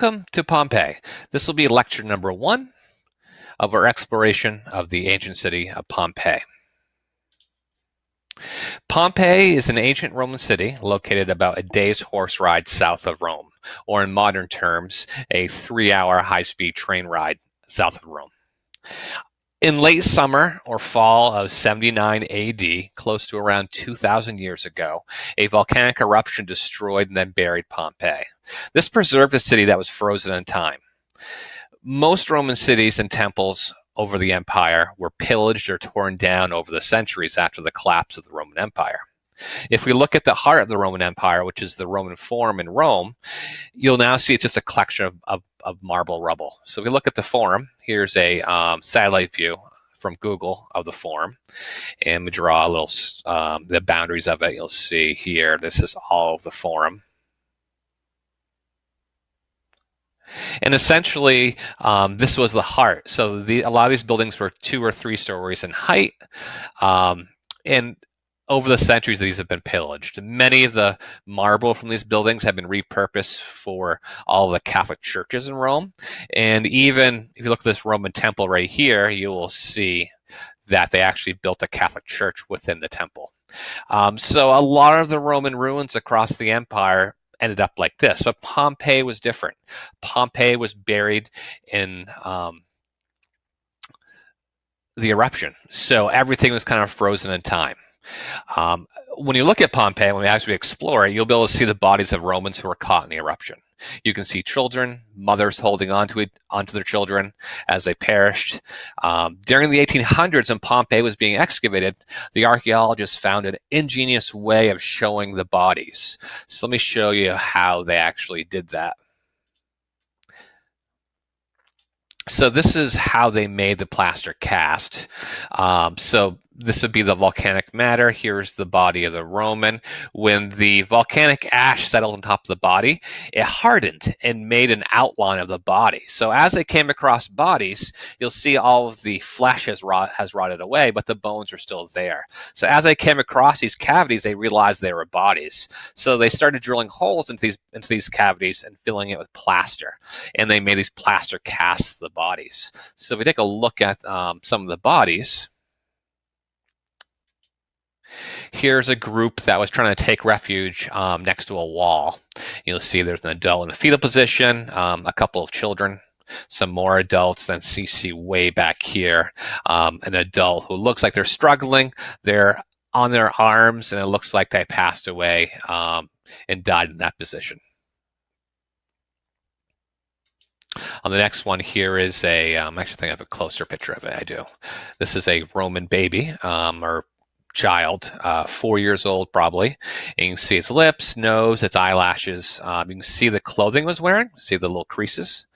Welcome to Pompeii. This will be lecture number 1 of our exploration of the ancient city of Pompeii. Pompeii is an ancient Roman city located about a day's horse ride south of Rome, or in modern terms, a 3-hour high-speed train ride south of Rome. In late summer or fall of 79 AD, close to around 2,000 years ago, a volcanic eruption destroyed and then buried Pompeii. This preserved a city that was frozen in time. Most Roman cities and temples over the empire were pillaged or torn down over the centuries after the collapse of the Roman Empire. If we look at the heart of the Roman Empire, which is the Roman Forum in Rome, you'll now see it's just a collection of marble rubble. So if we look at the Forum, here's a satellite view from Google of the Forum, and we draw a little the boundaries of it. You'll see here, this is all of the Forum. And essentially, this was the heart. So a lot of these buildings were 2 or 3 stories in height, and over the centuries, these have been pillaged. Many of the marble from these buildings have been repurposed for all of the Catholic churches in Rome. And even if you look at this Roman temple right here, you will see that they actually built a Catholic church within the temple. So a lot of the Roman ruins across the empire ended up like this. But Pompeii was different. Pompeii was buried in the eruption. So everything was kind of frozen in time. When you look at Pompeii, when we actually explore it, you'll be able to see the bodies of Romans who were caught in the eruption. You can see children, mothers holding onto their children as they perished. During the 1800s, when Pompeii was being excavated, the archaeologists found an ingenious way of showing the bodies. So let me show you how they actually did that. So this is how they made the plaster cast. So this would be the volcanic matter. Here's the body of the Roman. When the volcanic ash settled on top of the body, it hardened and made an outline of the body. So as they came across bodies, you'll see all of the flesh has rotted away, but the bones are still there. So as they came across these cavities, they realized they were bodies. So they started drilling holes into these cavities and filling it with plaster. And they made these plaster casts of the bodies. So if we take a look at some of the bodies, here's a group that was trying to take refuge next to a wall. You'll see there's an adult in a fetal position, a couple of children, some more adults. Then you see way back here an adult who looks like they're struggling. They're on their arms, and it looks like they passed away and died in that position. On the next one here is a, actually I think I have a closer picture of it. I do. This is a Roman baby, or child, 4 years old probably. And you can see its lips, nose, its eyelashes. You can see the clothing it was wearing. See the little creases.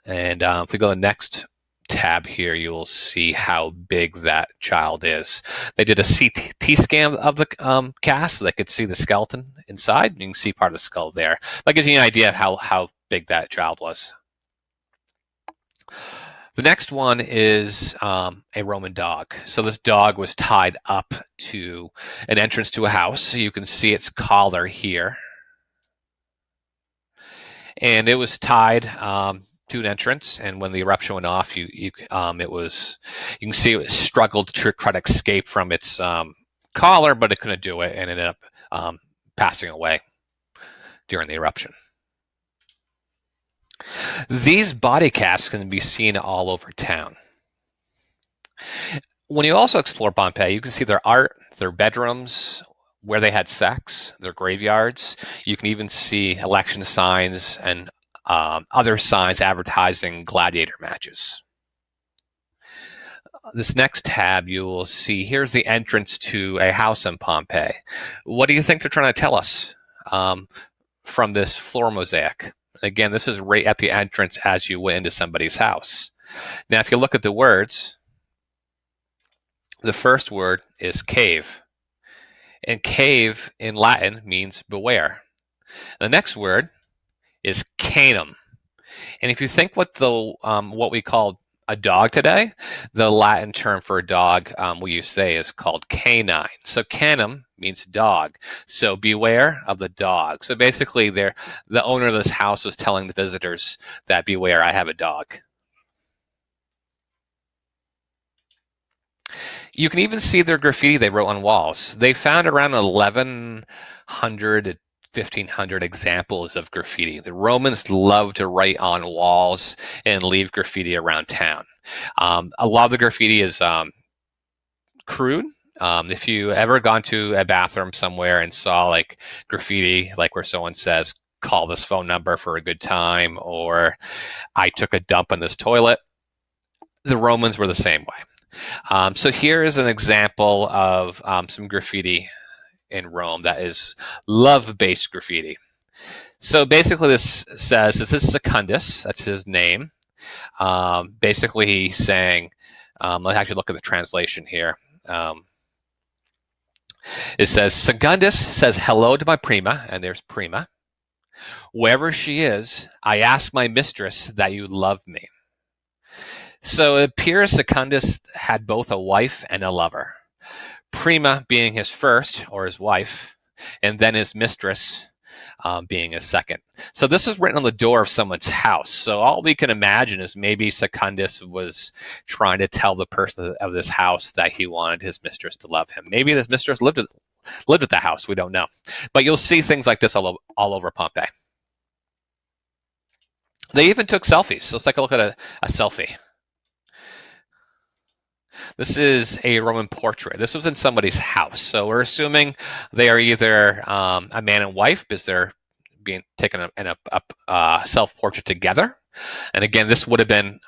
And if we go to the next tab here, you will see how big that child is. They did a CT scan of the cast so they could see the skeleton inside. You can see part of the skull there. That gives you an idea of how big that child was. The next one is a Roman dog. So this dog was tied up to an entrance to a house. So you can see its collar here. And it was tied to an entrance. And when the eruption went off, you can see it struggled to try to escape from its collar, but it couldn't do it and ended up passing away during the eruption. These body casts can be seen all over town. When you also explore Pompeii, you can see their art, their bedrooms, where they had sex, their graveyards. You can even see election signs and other signs advertising gladiator matches. This next tab you will see, here's the entrance to a house in Pompeii. What do you think they're trying to tell us from this floor mosaic? Again, this is right at the entrance as you went into somebody's house. Now, if you look at the words, the first word is cave. And cave in Latin means beware. The next word is canum. And if you think what we call a dog today, the Latin term for a dog we use today is called canine. So canem means dog. So beware of the dog. So basically, the owner of this house was telling the visitors that beware, I have a dog. You can even see their graffiti they wrote on walls. They found around 1,100 to 1,500 examples of graffiti. The Romans loved to write on walls and leave graffiti around town. A lot of the graffiti is crude. If you ever gone to a bathroom somewhere and saw like graffiti, like where someone says, call this phone number for a good time, or I took a dump in this toilet, the Romans were the same way. So here is an example of some graffiti in Rome that is love-based graffiti. So basically this says, this is Secundus, that's his name. Basically he's saying, let's actually look at the translation here. It says, Secundus says hello to my prima, and there's prima. Wherever she is, I ask my mistress that you love me. So it appears Secundus had both a wife and a lover. Prima being his first, or his wife, and then his mistress being his second. So this is written on the door of someone's house. So all we can imagine is maybe Secundus was trying to tell the person of this house that he wanted his mistress to love him. Maybe this mistress lived at the house. We don't know. But you'll see things like this all over Pompeii. They even took selfies. So let's take a look at a selfie. This is a Roman portrait. This was in somebody's house. So we're assuming they are either a man and wife because they're being taken in a self-portrait together. And again, this would have been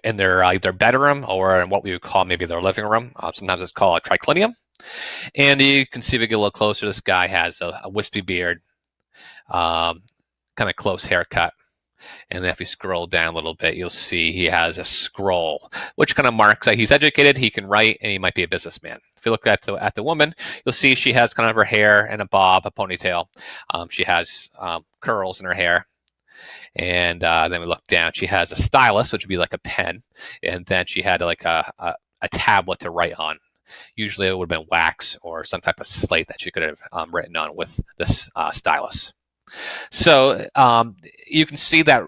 in their either bedroom or in what we would call maybe their living room. Sometimes it's called a triclinium. And you can see if we get a little closer, this guy has a wispy beard, kind of close haircut. And then if you scroll down a little bit, you'll see he has a scroll, which kind of marks that he's educated, he can write, and he might be a businessman. If you look at the woman, you'll see she has kind of her hair in a bob, a ponytail. She has curls in her hair. And then we look down, she has a stylus, which would be like a pen. And then she had like a tablet to write on. Usually it would have been wax or some type of slate that she could have written on with this stylus. So you can see that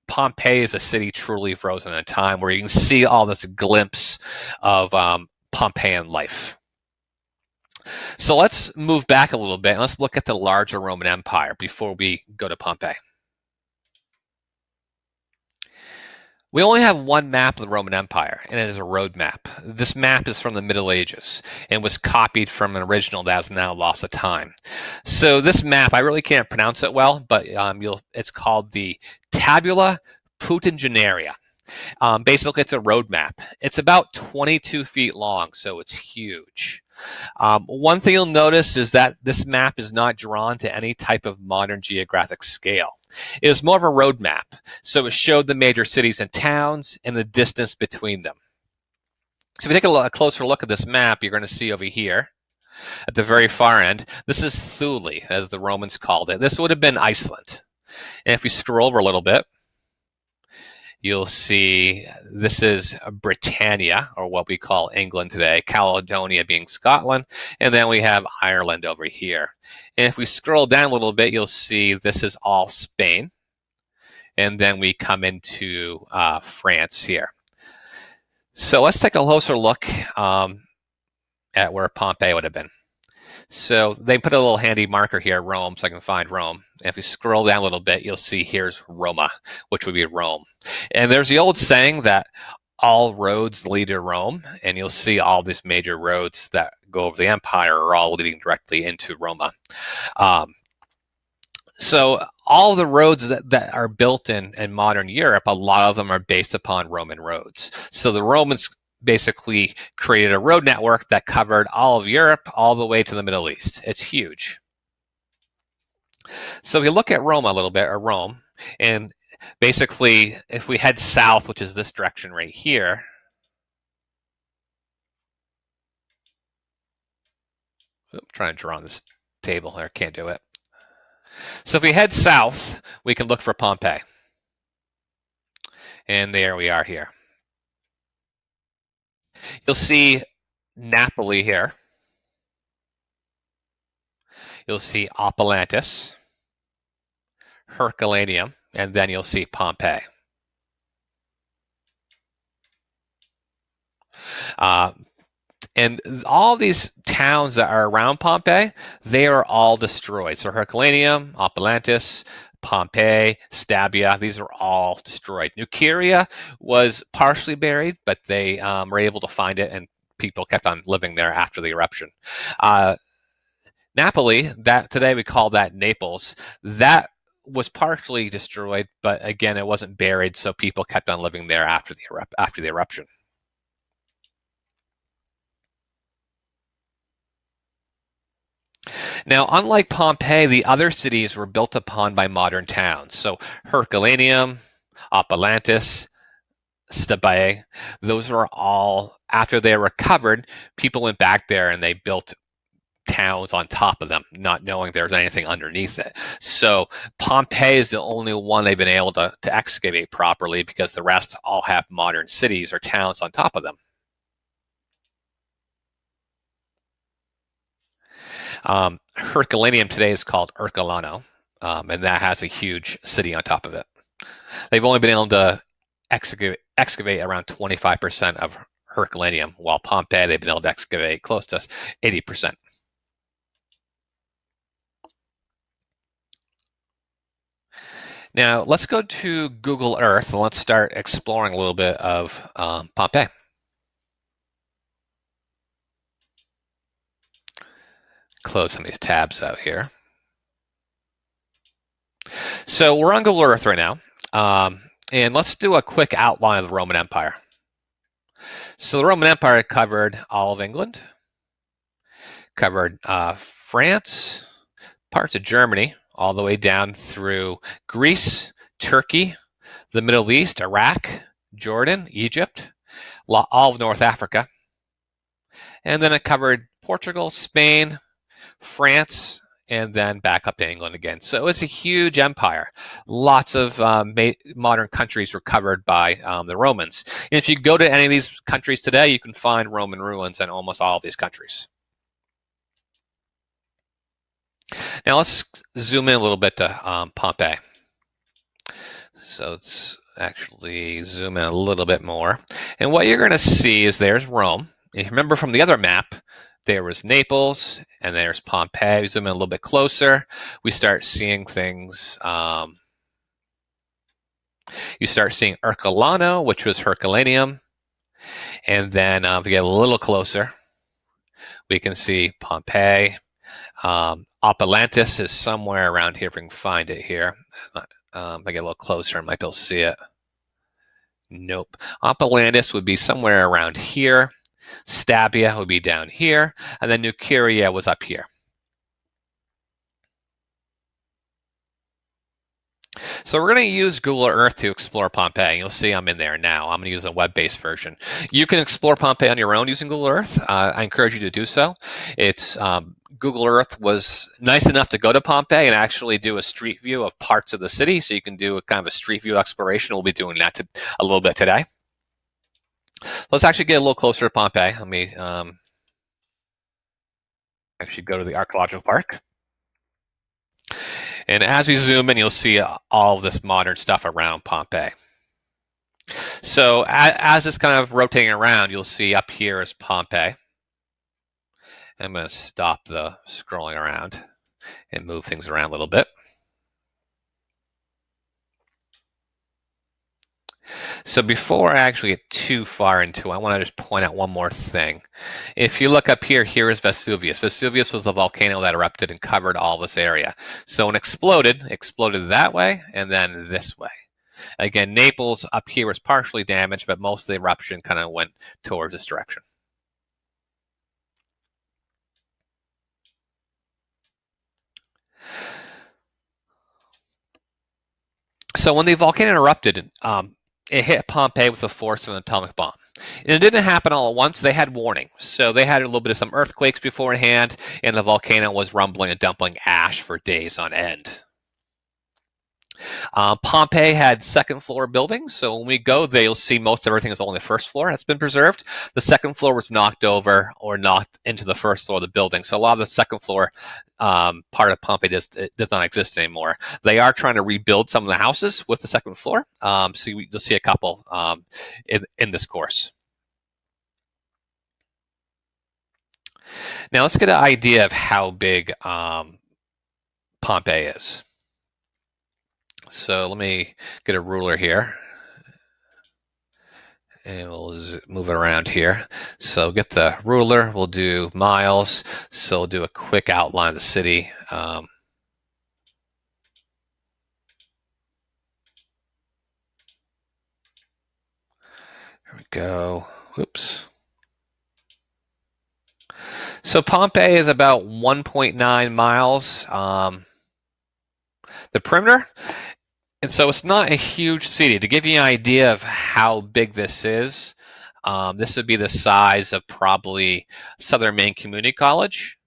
Pompeii is a city truly frozen in time, where you can see all this glimpse of Pompeian life. So let's move back a little bit and let's look at the larger Roman Empire before we go to Pompeii. We only have one map of the Roman Empire, and it is a road map. This map is from the Middle Ages and was copied from an original that has now lost to time. So this map, I really can't pronounce it well, but it's called the Tabula Peutinginaria. Basically, it's a road map. It's about 22 feet long, so it's huge. One thing you'll notice is that this map is not drawn to any type of modern geographic scale. It was more of a road map, so it showed the major cities and towns and the distance between them. So if you take a closer look at this map, you're going to see over here at the very far end, this is Thule, as the Romans called it. This would have been Iceland. And if we scroll over a little bit, you'll see this is Britannia, or what we call England today, Caledonia being Scotland, and then we have Ireland over here. And if we scroll down a little bit, you'll see this is all Spain, and then we come into France here. So let's take a closer look at where Pompeii would have been. So they put a little handy marker here, Rome, so I can find Rome. And if you scroll down a little bit, you'll see here's Roma, which would be Rome. And there's the old saying that all roads lead to Rome, and you'll see all these major roads that go over the empire are all leading directly into Roma. So all the roads that are built in modern Europe, a lot of them are based upon Roman roads. So the Romans basically created a road network that covered all of Europe all the way to the Middle East. It's huge. So if you look at Rome a little bit, or Rome, and basically if we head south, which is this direction right here, I'm trying to draw on this table here, can't do it. So if we head south, we can look for Pompeii. And there we are here. You'll see Napoli here. You'll see Oppilantis, Herculaneum, and then you'll see Pompeii. And all these towns that are around Pompeii, they are all destroyed. So Herculaneum, Oppilantis, Pompeii, Stabia, these are all destroyed. Nuceria was partially buried, but they were able to find it, and people kept on living there after the eruption. Napoli, that today we call that Naples, that was partially destroyed, but again, it wasn't buried, so people kept on living there after the eruption. Now, unlike Pompeii, the other cities were built upon by modern towns. So Herculaneum, Oppilantis, Stabae, those were all, after they were recovered, people went back there and they built towns on top of them, not knowing there's anything underneath it. So Pompeii is the only one they've been able to excavate properly, because the rest all have modern cities or towns on top of them. Herculaneum today is called Ercolano, and that has a huge city on top of it. They've only been able to excavate around 25% of Herculaneum, while Pompeii, they've been able to excavate close to 80%. Now, let's go to Google Earth and let's start exploring a little bit of Pompeii. Close some of these tabs out here. So we're on Google Earth right now, and let's do a quick outline of the Roman Empire. So the Roman Empire covered all of England, covered France, parts of Germany, all the way down through Greece, Turkey, the Middle East, Iraq, Jordan, Egypt, all of North Africa. And then it covered Portugal, Spain, France, and then back up to England again. So it was a huge empire. Lots of modern countries were covered by the Romans. And if you go to any of these countries today, you can find Roman ruins in almost all of these countries. Now let's zoom in a little bit to Pompeii. So let's actually zoom in a little bit more. And what you're going to see is there's Rome. If you remember from the other map, there was Naples, and there's Pompeii. We zoom in a little bit closer. We start seeing things. You start seeing Ercolano, which was Herculaneum. And then if we get a little closer, we can see Pompeii. Oppilantis is somewhere around here, if we can find it here. If I get a little closer, I might be able to see it. Nope. Oppilantis would be somewhere around here. Stabia would be down here, and then Nuceria was up here. So we're going to use Google Earth to explore Pompeii. You'll see I'm in there now. I'm going to use a web-based version. You can explore Pompeii on your own using Google Earth. I encourage you to do so. It's Google Earth was nice enough to go to Pompeii and actually do a street view of parts of the city, so you can do a kind of a street view exploration. We'll be doing that a little bit today. Let's actually get a little closer to Pompeii. Let me actually go to the archaeological park. And as we zoom in, you'll see all of this modern stuff around Pompeii. So as it's kind of rotating around, you'll see up here is Pompeii. I'm going to stop the scrolling around and move things around a little bit. So before I actually get too far into it, I want to just point out one more thing. If you look up here, here is Vesuvius. Vesuvius was a volcano that erupted and covered all this area. So it exploded that way and then this way. Again, Naples up here was partially damaged, but most of the eruption kind of went towards this direction. So when the volcano erupted, it hit Pompeii with the force of an atomic bomb. And it didn't happen all at once. They had warning. So they had a little bit of some earthquakes beforehand, and the volcano was rumbling and dumping ash for days on end. Pompeii had second floor buildings, so when we go there, you'll see most everything is only the first floor that's been preserved. The second floor was knocked over or knocked into the first floor of the building, so a lot of the second floor part of Pompeii does not exist anymore. They are trying to rebuild some of the houses with the second floor, so you'll see a couple in this course. Now let's get an idea of how big Pompeii is. So let me get a ruler here. And we'll move it around here. So get the ruler, we'll do miles. So we'll do a quick outline of the city. There we go. Whoops. So Pompeii is about 1.9 miles. The perimeter. And so it's not a huge city. To give you an idea of how big this is, this would be the size of probably Southern Maine Community College,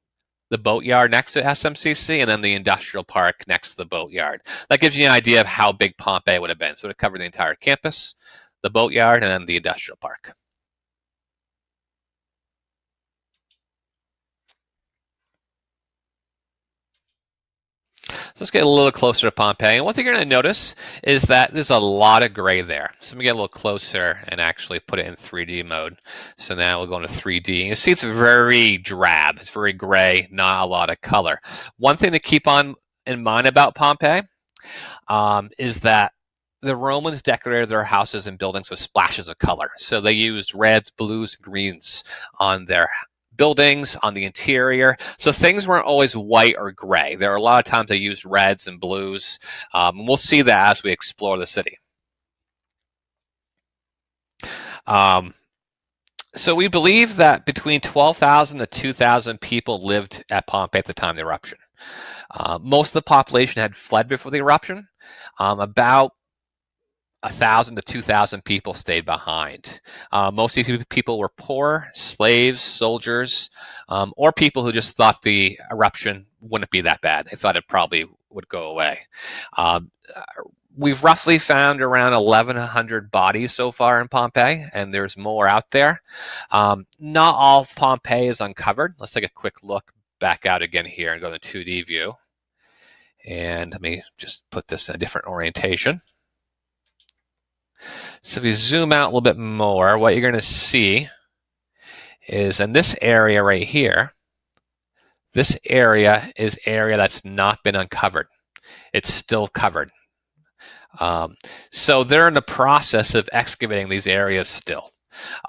the boatyard next to SMCC, and then the industrial park next to the boatyard. That gives you an idea of how big Pompeii would have been. So it covered the entire campus, the boatyard, and then the industrial park. So let's get a little closer to Pompeii. And one thing you're going to notice is that there's a lot of gray there. So let me get a little closer and actually put it in 3D mode. So now we'll go into 3D. You see it's very drab. It's very gray, not a lot of color. One thing to keep in mind about Pompeii is that the Romans decorated their houses and buildings with splashes of color. So they used reds, blues, and greens on their buildings, on the interior. So things weren't always white or gray. There are a lot of times they used reds and blues. We'll see that as we explore the city. So we believe that between 12,000 to 2,000 people lived at Pompeii at the time of the eruption. Most of the population had fled before the eruption. About 1,000 to 2,000 people stayed behind. Most of these people were poor, slaves, soldiers, or people who just thought the eruption wouldn't be that bad. They thought it probably would go away. We've roughly found around 1,100 bodies so far in Pompeii, and there's more out there. Not all of Pompeii is uncovered. Let's take a quick look back out again here and go to the 2D view. And let me just put this in a different orientation. So if you zoom out a little bit more, what you're going to see is in this area right here, this area is area that's not been uncovered. It's still covered. So they're in the process of excavating these areas still.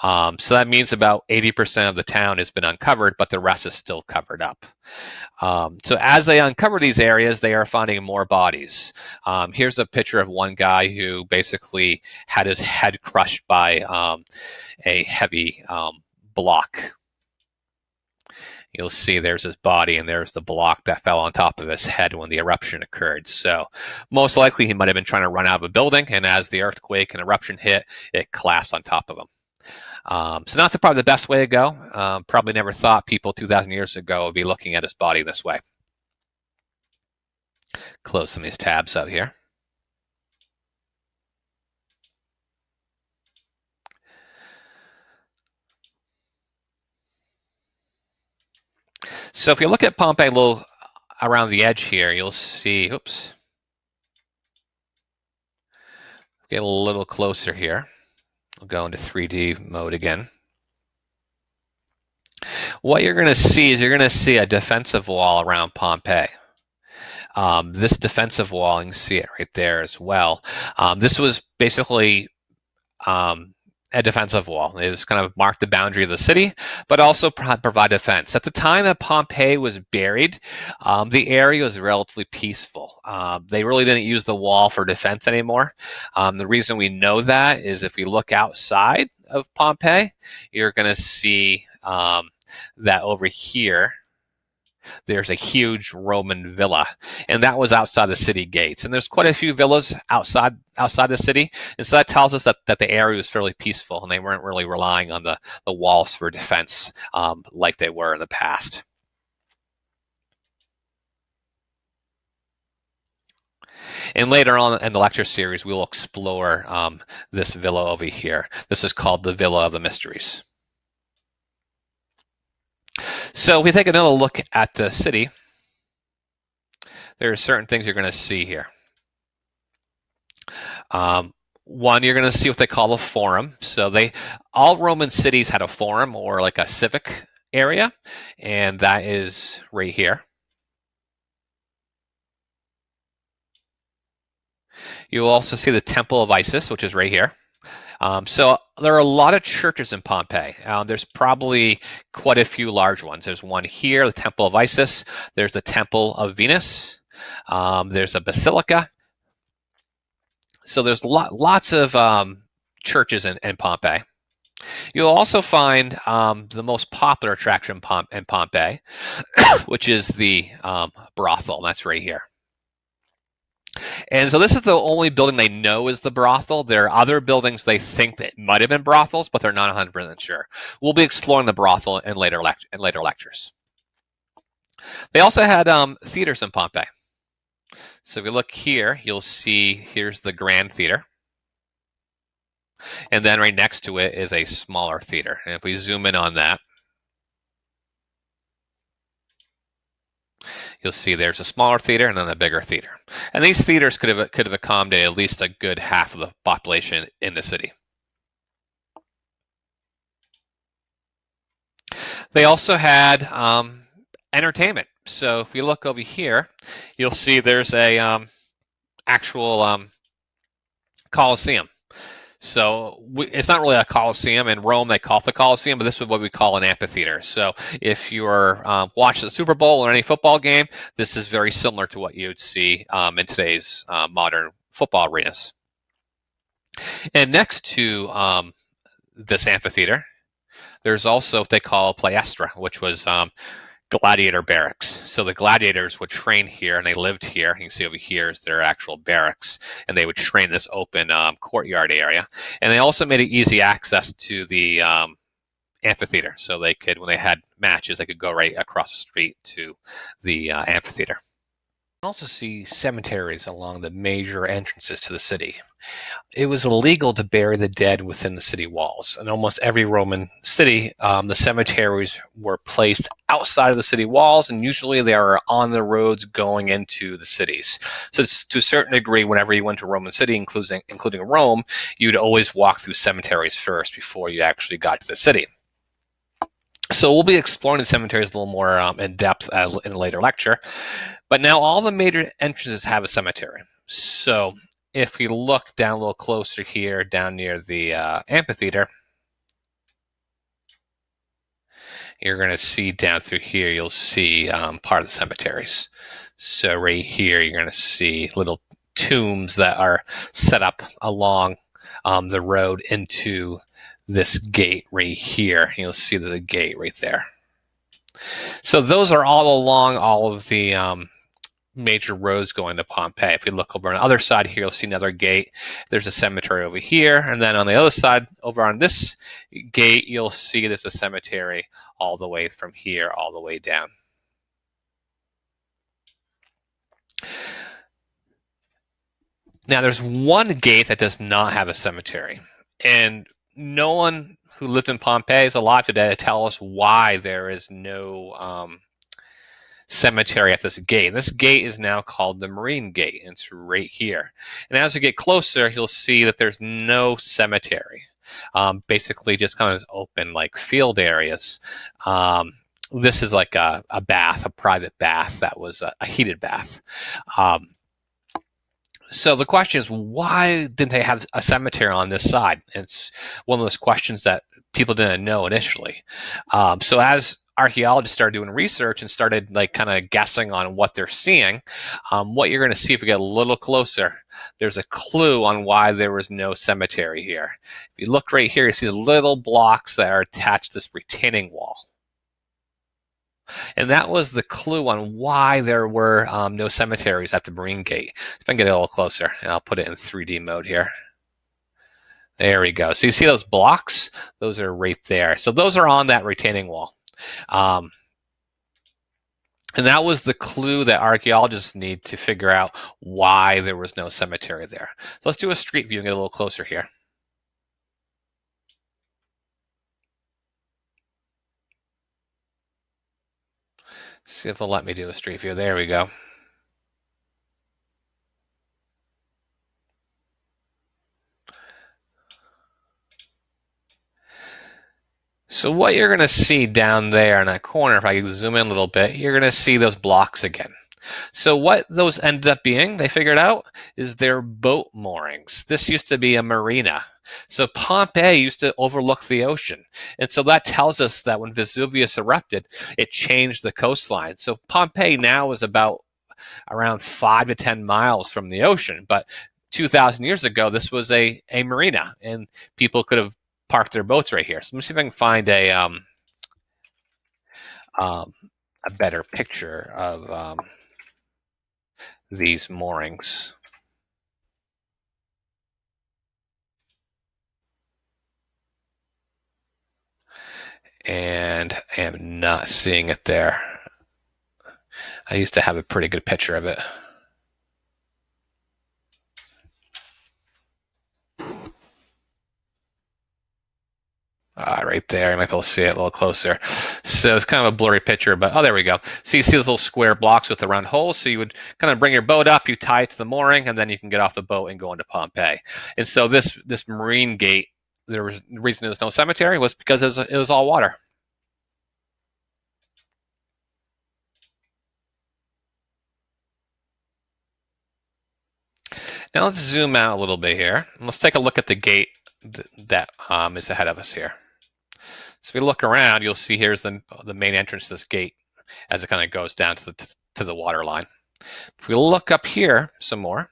So that means about 80% of the town has been uncovered, but the rest is still covered up. So as they uncover these areas, they are finding more bodies. Here's a picture of one guy who basically had his head crushed by a heavy block. You'll see there's his body and there's the block that fell on top of his head when the eruption occurred. So most likely he might have been trying to run out of a building, and as the earthquake and eruption hit, it collapsed on top of him. So not probably the best way to go. Probably never thought people 2,000 years ago would be looking at his body this way. Close some of these tabs out here. So if you look at Pompeii a little around the edge here, you'll see, oops. Get a little closer here. We'll go into 3D mode again. What you're going to see is you're going to see a defensive wall around Pompeii. This defensive wall, you can see it right there as well. This was basically a defensive wall. It was kind of marked the boundary of the city, but also provide defense. At the time that Pompeii was buried, the area was relatively peaceful. They really didn't use the wall for defense anymore. The reason we know that is if we look outside of Pompeii, you're going to see that over here, there's a huge Roman villa, and that was outside the city gates. And there's quite a few villas outside the city, and so that tells us that the area was fairly peaceful, and they weren't really relying on the walls for defense like they were in the past. And later on in the lecture series, we'll explore this villa over here. This is called the Villa of the Mysteries. So if we take another look at the city, there are certain things you're going to see here. One, you're going to see what they call a forum. So all Roman cities had a forum or like a civic area, and that is right here. You'll also see the Temple of Isis, which is right here. So there are a lot of churches in Pompeii. There's probably quite a few large ones. There's one here, the Temple of Isis. There's the Temple of Venus. There's a basilica. So there's lots of churches in Pompeii. You'll also find the most popular attraction in Pompeii, which is the brothel. That's right here. And so this is the only building they know is the brothel. There are other buildings they think that might have been brothels, but they're not 100% sure. We'll be exploring the brothel in later lectures. They also had theaters in Pompeii. So if you look here, you'll see here's the Grand Theater. And then right next to it is a smaller theater. And if we zoom in on that, you'll see there's a smaller theater and then a bigger theater. And these theaters could have accommodated at least a good half of the population in the city. They also had entertainment. So if you look over here, you'll see there's a actual Colosseum. So it's not really a Colosseum. In Rome, they call it the Colosseum, but this is what we call an amphitheater. So if you're watching the Super Bowl or any football game, this is very similar to what you'd see in today's modern football arenas. And next to this amphitheater, there's also what they call Palaestra, which was Gladiator Barracks. So the gladiators would train here, and they lived here. You can see over here is their actual barracks, and they would train in this open courtyard area. And they also made it easy access to the amphitheater, so they could, when they had matches, they could go right across the street to the amphitheater. You also see cemeteries along the major entrances to the city. It was illegal to bury the dead within the city walls. In almost every Roman city, the cemeteries were placed outside of the city walls, and usually they are on the roads going into the cities. So to a certain degree, whenever you went to a Roman city, including Rome, you'd always walk through cemeteries first before you actually got to the city. So we'll be exploring the cemeteries a little more in depth in a later lecture. But now all the major entrances have a cemetery. So if we look down a little closer here, down near the amphitheater, you're going to see down through here, you'll see part of the cemeteries. So right here, you're going to see little tombs that are set up along the road into this gate right here. You'll see the gate right there. So those are all along all of the major roads going to Pompeii. If you look over on the other side here, you'll see another gate. There's a cemetery over here. And then on the other side, over on this gate, you'll see there's a cemetery all the way from here, all the way down. Now, there's one gate that does not have a cemetery. And no one who lived in Pompeii is alive today to tell us why there is no cemetery at this gate. This gate is now called the Marine Gate. And it's right here. And as we get closer, you'll see that there's no cemetery. Basically just kind of open like field areas. This is like a bath, a private bath that was a heated bath. So the question is, why didn't they have a cemetery on this side? It's one of those questions that people didn't know initially. So as archaeologists started doing research and started like kind of guessing on what they're seeing, what you're going to see if you get a little closer, there's a clue on why there was no cemetery here. If you look right here, you see the little blocks that are attached to this retaining wall. And that was the clue on why there were no cemeteries at the Marine Gate. If I can get a little closer, and I'll put it in 3D mode here. There we go. So you see those blocks? Those are right there. So those are on that retaining wall. And that was the clue that archaeologists need to figure out why there was no cemetery there. So let's do a street view and get a little closer here. See if it'll let me do a street view. There we go. So what you're going to see down there in that corner, if I can zoom in a little bit, you're going to see those blocks again. So what those ended up being, they figured out, is they're boat moorings. This used to be a marina. So Pompeii used to overlook the ocean. And so that tells us that when Vesuvius erupted, it changed the coastline. So Pompeii now is about around 5 to 10 miles from the ocean. But 2,000 years ago, this was a marina, and people could have parked their boats right here. So let me see if I can find a better picture of these moorings. And I am not seeing it there. I used to have a pretty good picture of it. Right there, you might be able to see it a little closer. So it's kind of a blurry picture, but oh, there we go. So you see those little square blocks with the round holes. So you would kind of bring your boat up, you tie it to the mooring, and then you can get off the boat and go into Pompeii. And so this marine gate, the reason there was no cemetery was because it was all water. Now let's zoom out a little bit here, and let's take a look at the gate that is ahead of us here. So if you look around, you'll see here's the main entrance to this gate as it kind of goes down to the water line. If we look up here some more,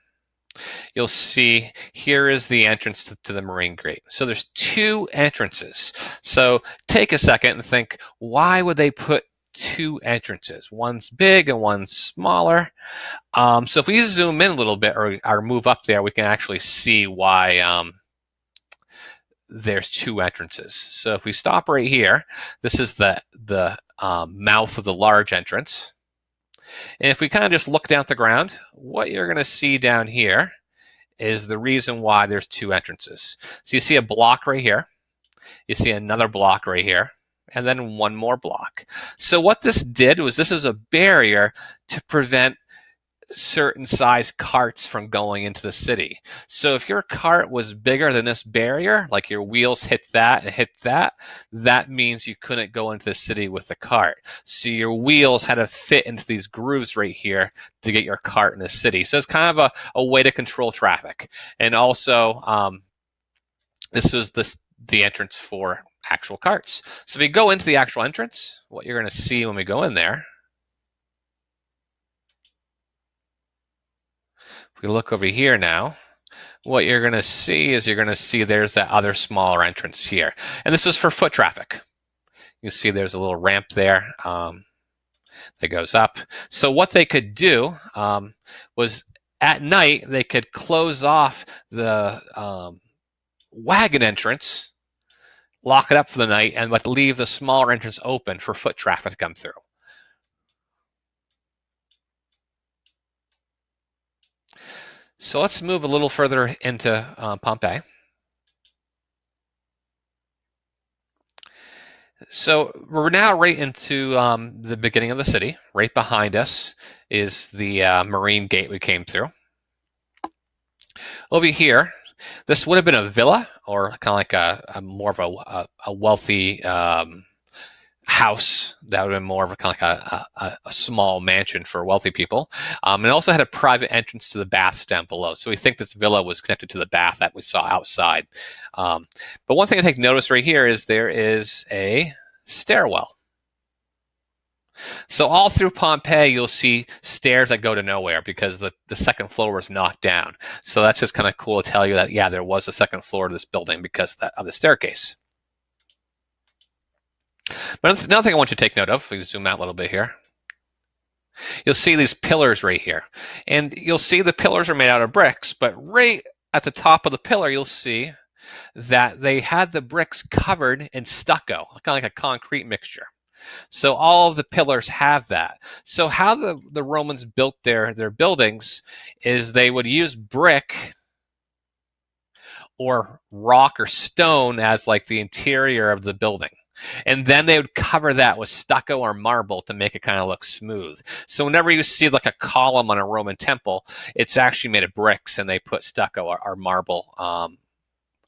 you'll see here is the entrance to the marine gate. So there's 2 entrances. So take a second and think, why would they put 2 entrances? One's big and one's smaller. So if we zoom in a little bit or move up there, we can actually see why there's 2 entrances. So if we stop right here, this is the mouth of the large entrance. And if we kind of just look down at the ground, what you're going to see down here is the reason why there's 2 entrances. So you see a block right here. You see another block right here. And then one more block. So what this did was this is a barrier to prevent certain size carts from going into the city. So if your cart was bigger than this barrier, like your wheels hit that and hit that, that means you couldn't go into the city with the cart. So your wheels had to fit into these grooves right here to get your cart in the city. So it's kind of a way to control traffic. And also, this was the entrance for actual carts. So if you go into the actual entrance, what you're going to see when we go in there, if we look over here now, what you're going to see is there's that other smaller entrance here. And this is for foot traffic. You see there's a little ramp there that goes up. So what they could do was at night, they could close off the wagon entrance, lock it up for the night, and leave the smaller entrance open for foot traffic to come through. So let's move a little further into Pompeii. So we're now right into the beginning of the city. Right behind us is the marine gate we came through. Over here, this would have been a villa or kind of like a more of a wealthy house. That would have been more of a kind of like a small mansion for wealthy people. And it also had a private entrance to the baths down below. So we think this villa was connected to the bath that we saw outside. But one thing I take notice right here is there is a stairwell. So all through Pompeii, you'll see stairs that go to nowhere because the second floor was knocked down. So that's just kind of cool to tell you that, yeah, there was a second floor to this building because of the staircase. But another thing I want you to take note of, if we zoom out a little bit here, you'll see these pillars right here. And you'll see the pillars are made out of bricks, but right at the top of the pillar, you'll see that they had the bricks covered in stucco, kind of like a concrete mixture. So all of the pillars have that. So how the Romans built their buildings is they would use brick or rock or stone as like the interior of the building. And then they would cover that with stucco or marble to make it kind of look smooth. So whenever you see like a column on a Roman temple, it's actually made of bricks, and they put stucco or marble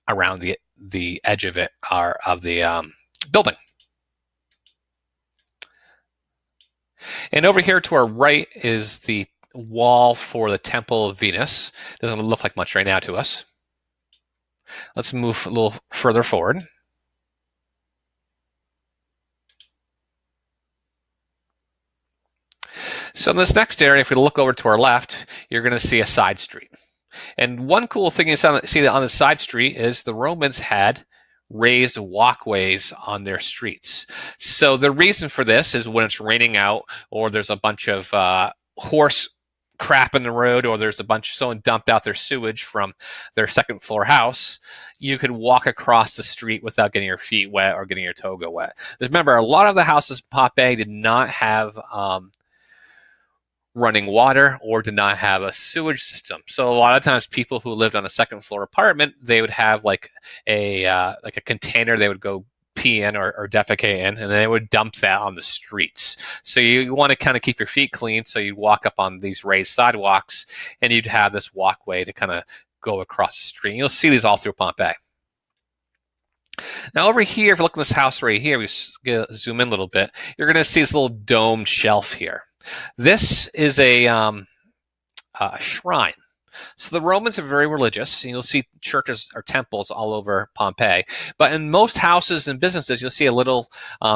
around the edge of it, or of the building. And over here to our right is the wall for the Temple of Venus. Doesn't look like much right now to us. Let's move a little further forward. So in this next area, if we look over to our left, you're going to see a side street. And one cool thing you see on the side street is the Romans had raised walkways on their streets. So the reason for this is when it's raining out, or there's a bunch of horse crap in the road, or there's a bunch of someone dumped out their sewage from their second floor house, you could walk across the street without getting your feet wet or getting your toga wet. Remember, a lot of the houses in Pompeii did not have running water or did not have a sewage system. So a lot of times people who lived on a second floor apartment, they would have like a container they would go pee in or defecate in, and they would dump that on the streets. So you want to kind of keep your feet clean, so you walk up on these raised sidewalks, and you'd have this walkway to kind of go across the street. And you'll see these all through Pompeii. Now over here, if you look at this house right here, we zoom in a little bit, you're going to see this little domed shelf here. This is a shrine. So the Romans are very religious, and you'll see churches or temples all over Pompeii. But in most houses and businesses, you'll see a little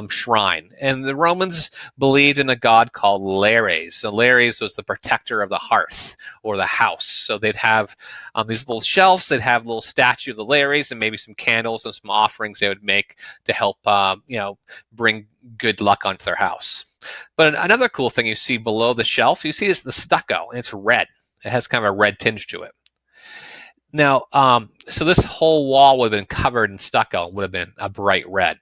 shrine. And the Romans believed in a god called Lares. So Lares was the protector of the hearth or the house. So they'd have these little shelves. They'd have a little statue of the Lares, and maybe some candles and some offerings they would make to help bring good luck onto their house. But another cool thing you see below the shelf, you see is the stucco, and it's red. It has kind of a red tinge to it. Now, so this whole wall would have been covered in stucco, would have been a bright red.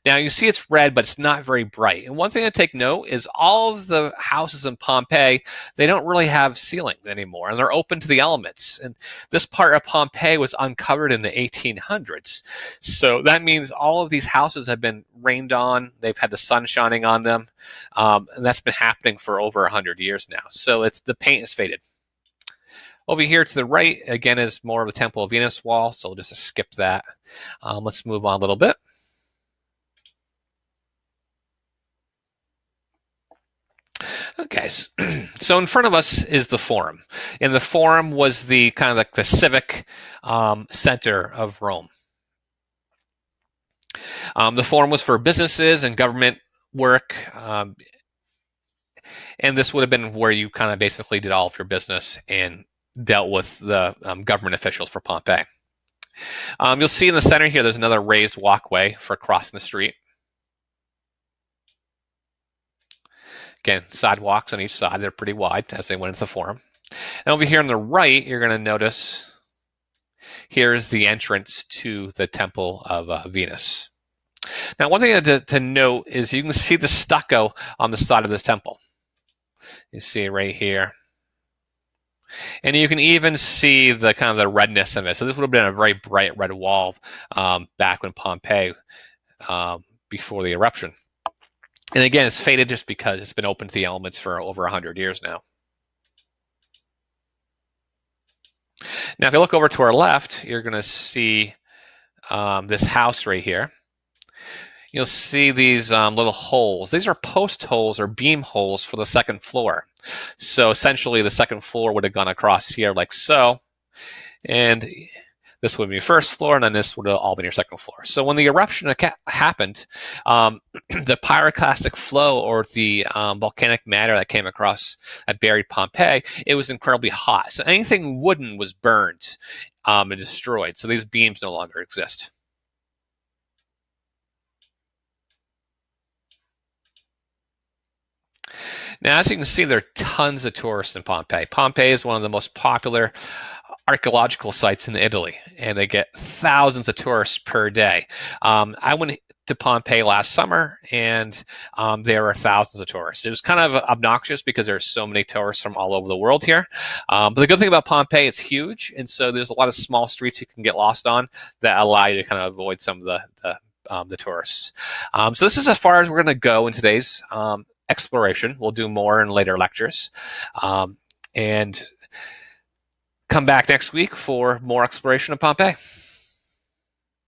Now, you see it's red, but it's not very bright. And one thing to take note is all of the houses in Pompeii, they don't really have ceilings anymore, and they're open to the elements. And this part of Pompeii was uncovered in the 1800s. So that means all of these houses have been rained on. They've had the sun shining on them. And that's been happening for over 100 years now. So the paint is faded. Over here to the right, again, is more of the Temple of Venus wall, so we'll just skip that. Let's move on a little bit. Okay, so in front of us is the Forum. And the Forum was the kind of like the civic center of Rome. The Forum was for businesses and government work. And this would have been where you kind of basically did all of your business and dealt with the government officials for Pompeii. You'll see in the center here, there's another raised walkway for crossing the street. Again, sidewalks on each side, they're pretty wide as they went into the Forum. And over here on the right, you're going to notice here's the entrance to the Temple of Venus. Now, one thing to note is you can see the stucco on the side of this temple. You see it right here. And you can even see the kind of the redness of it. So this would have been a very bright red wall back when Pompeii, before the eruption. And again, it's faded just because it's been open to the elements for over 100 years now. Now, if you look over to our left, you're going to see this house right here. You'll see these little holes. These are post holes or beam holes for the second floor. So essentially, the second floor would have gone across here like so. And this would be your first floor, and then this would have all been your second floor. So when the eruption happened, the pyroclastic flow or the volcanic matter that came across that buried Pompeii, it was incredibly hot. So anything wooden was burned and destroyed. So these beams no longer exist. Now, as you can see, there are tons of tourists in Pompeii. Pompeii is one of the most popular archaeological sites in Italy, and they get thousands of tourists per day. I wouldn't to Pompeii last summer, and there were thousands of tourists. It was kind of obnoxious because there's so many tourists from all over the world here. But the good thing about Pompeii, it's huge, and so there's a lot of small streets you can get lost on that allow you to kind of avoid some of the tourists. So this is as far as we're going to go in today's exploration. We'll do more in later lectures, and come back next week for more exploration of Pompeii.